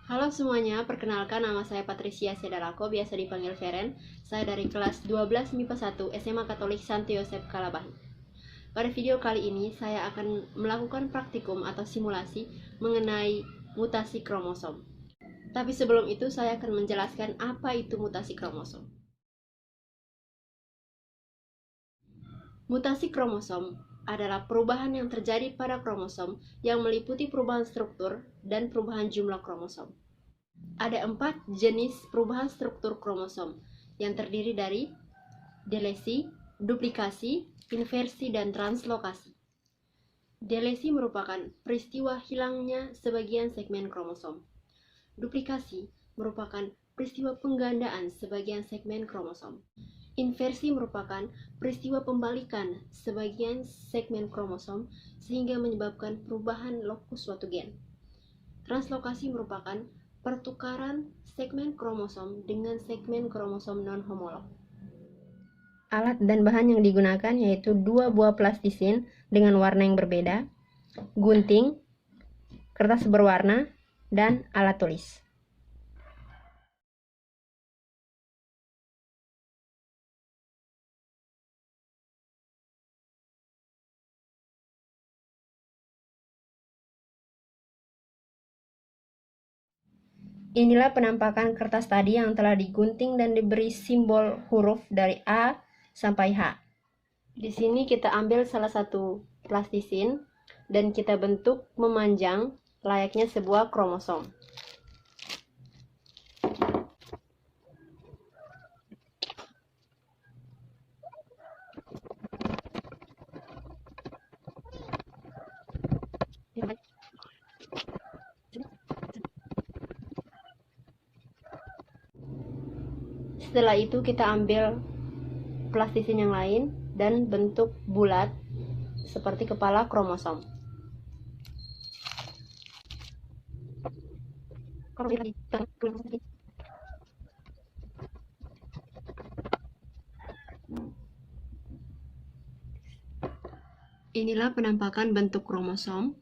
Halo semuanya, perkenalkan nama saya Patricia Sedarako, biasa dipanggil Feren. Saya dari kelas 12 MIPA 1 SMA Katolik Santo Yosef Kalabahi. Pada video kali ini, saya akan melakukan praktikum atau simulasi mengenai mutasi kromosom. Tapi sebelum itu, saya akan menjelaskan apa itu mutasi kromosom. Mutasi kromosom adalah perubahan yang terjadi pada kromosom yang meliputi perubahan struktur dan perubahan jumlah kromosom. Ada 4 jenis perubahan struktur kromosom yang terdiri dari delesi, duplikasi, inversi, dan translokasi. Delesi merupakan peristiwa hilangnya sebagian segmen kromosom. Duplikasi merupakan peristiwa penggandaan sebagian segmen kromosom. Inversi merupakan peristiwa pembalikan sebagian segmen kromosom sehingga menyebabkan perubahan lokus suatu gen. Translokasi merupakan pertukaran segmen kromosom dengan segmen kromosom non-homolog. Alat dan bahan yang digunakan yaitu 2 buah plastisin dengan warna yang berbeda, gunting, kertas berwarna, dan alat tulis. Inilah penampakan kertas tadi yang telah digunting dan diberi simbol huruf dari A sampai H. Di sini kita ambil salah satu plastisin dan kita bentuk memanjang layaknya sebuah kromosom. Setelah itu kita ambil plastisin yang lain dan bentuk bulat seperti kepala kromosom. Inilah penampakan bentuk kromosom.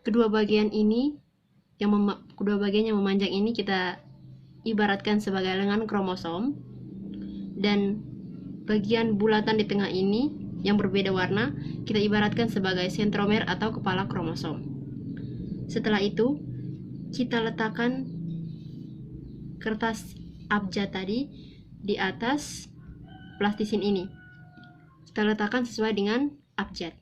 Kedua bagian yang memanjang ini kita ibaratkan sebagai lengan kromosom, dan bagian bulatan di tengah ini yang berbeda warna kita ibaratkan sebagai sentromer atau kepala kromosom. Setelah itu kita letakkan kertas abjad tadi di atas plastisin ini. Kita letakkan sesuai dengan abjad.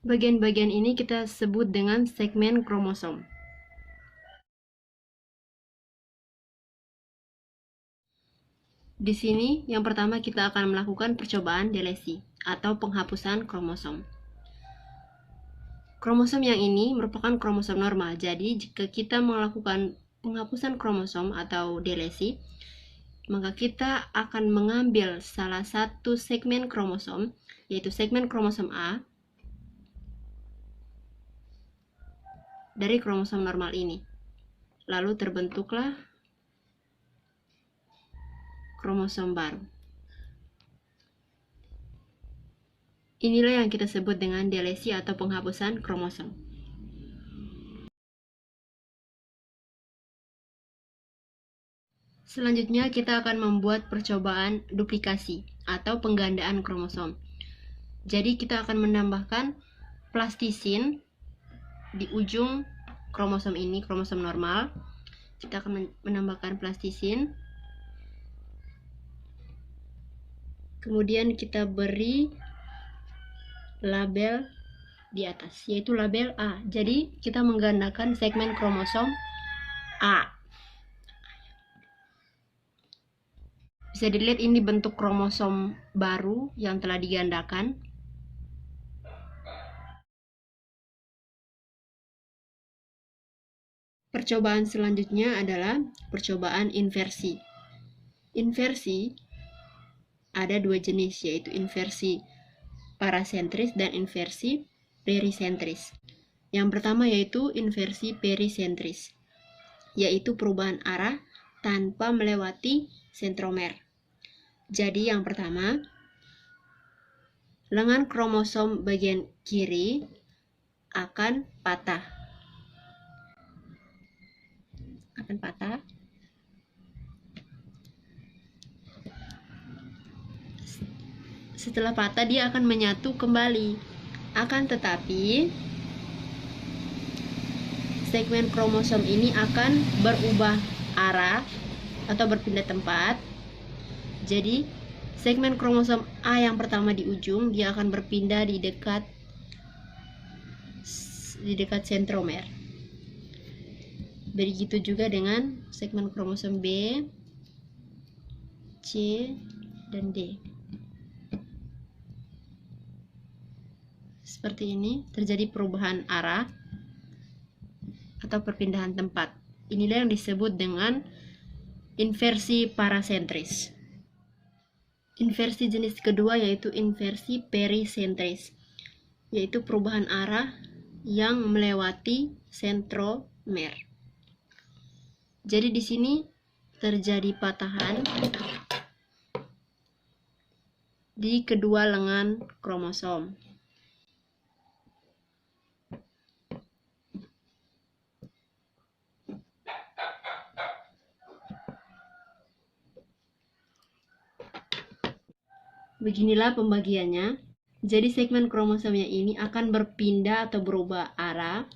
Bagian-bagian ini kita sebut dengan segmen kromosom. Di sini yang pertama kita akan melakukan percobaan delesi atau penghapusan kromosom. Kromosom yang ini merupakan kromosom normal. Jadi jika kita melakukan penghapusan kromosom atau delesi, maka kita akan mengambil salah satu segmen kromosom, yaitu segmen kromosom A dari kromosom normal ini. Lalu terbentuklah kromosom baru. Inilah yang kita sebut dengan delesi atau penghapusan kromosom. Selanjutnya kita akan membuat percobaan duplikasi atau penggandaan kromosom. Jadi kita akan menambahkan plastisin di ujung kromosom ini, kromosom normal. Kita akan menambahkan plastisin. Kemudian kita beri label di atas, yaitu label A. Jadi kita menggandakan segmen kromosom A. Bisa dilihat ini bentuk kromosom baru yang telah digandakan. Percobaan selanjutnya adalah percobaan inversi. Inversi ada 2 jenis, yaitu inversi parasentris dan inversi perisentris. Yang pertama yaitu inversi perisentris, yaitu perubahan arah tanpa melewati sentromer. Jadi yang pertama, lengan kromosom bagian kiri akan patah. Setelah patah dia akan menyatu kembali. Akan tetapi segmen kromosom ini akan berubah arah atau berpindah tempat. Jadi segmen kromosom A yang pertama di ujung dia akan berpindah di dekat sentromer. Begitu juga dengan segmen kromosom B, C, dan D. Seperti ini terjadi perubahan arah atau perpindahan tempat. Inilah yang disebut dengan inversi parasentris. Inversi jenis kedua yaitu inversi perisentris, yaitu perubahan arah yang melewati sentromer. Jadi di sini terjadi patahan di kedua lengan kromosom. Beginilah pembagiannya. Jadi segmen kromosomnya ini akan berpindah atau berubah arah,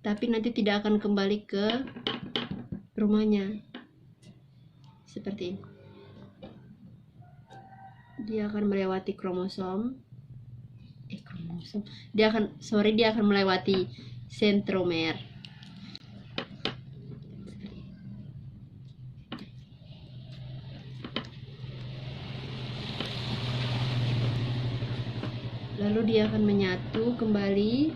tapi nanti tidak akan kembali ke rumahnya. Seperti ini. Dia akan melewati dia akan melewati sentromer. Lalu dia akan menyatu kembali.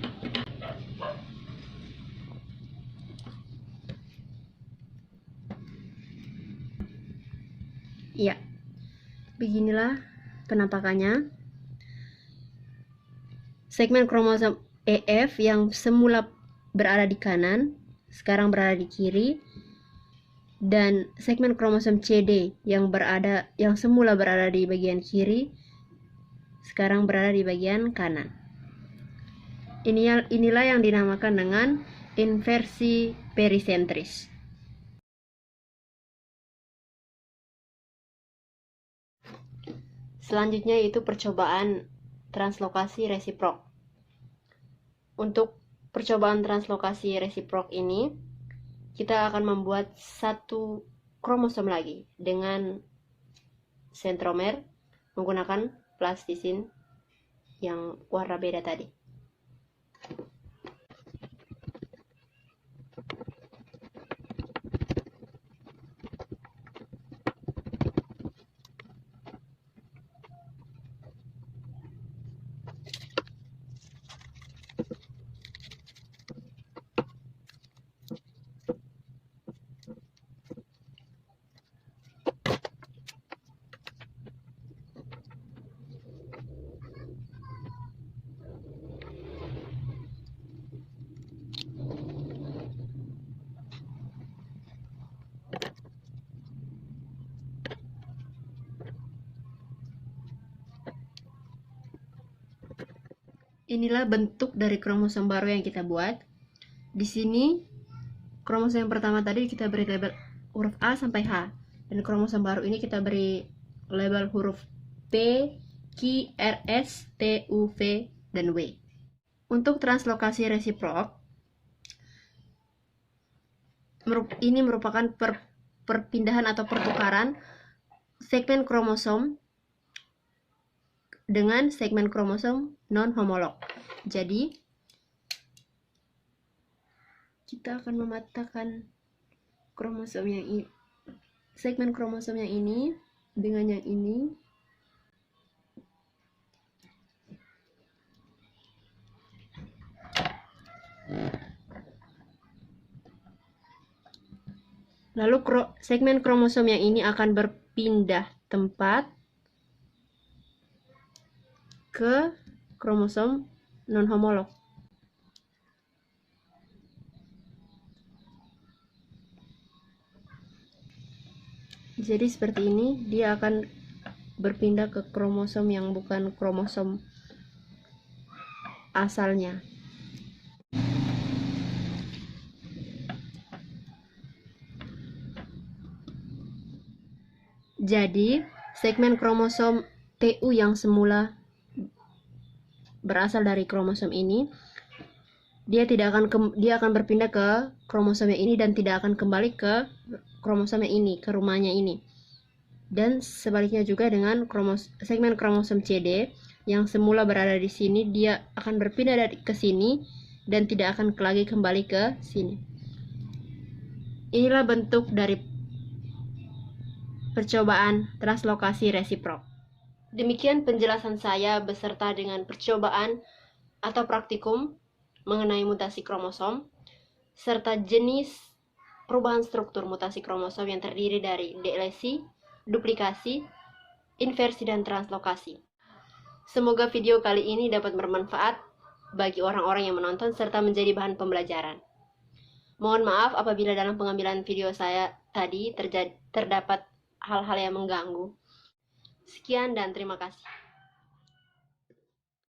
Ya, beginilah penampakannya. Segmen kromosom EF yang semula berada di kanan, sekarang berada di kiri. Dan segmen kromosom CD yang semula berada di bagian kiri, sekarang berada di bagian kanan. Inilah yang dinamakan dengan inversi perisentris. Selanjutnya itu percobaan translokasi resiprok. Untuk percobaan translokasi resiprok ini, kita akan membuat satu kromosom lagi dengan sentromer menggunakan plastisin yang warna beda tadi. Inilah bentuk dari kromosom baru yang kita buat. Di sini kromosom yang pertama tadi kita beri label huruf A sampai H, dan kromosom baru ini kita beri label huruf P, Q, R, S, T, U, V, dan W. Untuk translokasi resiprok, ini merupakan perpindahan atau pertukaran segmen kromosom dengan segmen kromosom non-homolog. Jadi kita akan mematahkan kromosom yang ini, segmen kromosom yang ini dengan yang ini. Lalu segmen kromosom yang ini akan berpindah tempat ke kromosom non-homolog. Jadi seperti ini, dia akan berpindah ke kromosom yang bukan kromosom asalnya. Jadi, segmen kromosom TU yang semula berasal dari kromosom ini, dia akan berpindah ke kromosom yang ini dan tidak akan kembali ke kromosom yang ini, ke rumahnya ini. Dan sebaliknya juga dengan segmen kromosom CD yang semula berada di sini, dia akan berpindah ke sini dan tidak akan lagi kembali ke sini. Inilah bentuk dari percobaan translokasi resiprok. Demikian penjelasan saya beserta dengan percobaan atau praktikum mengenai mutasi kromosom serta jenis perubahan struktur mutasi kromosom yang terdiri dari delesi, duplikasi, inversi, dan translokasi. Semoga video kali ini dapat bermanfaat bagi orang-orang yang menonton serta menjadi bahan pembelajaran. Mohon maaf apabila dalam pengambilan video saya tadi terdapat hal-hal yang mengganggu. Sekian dan terima kasih.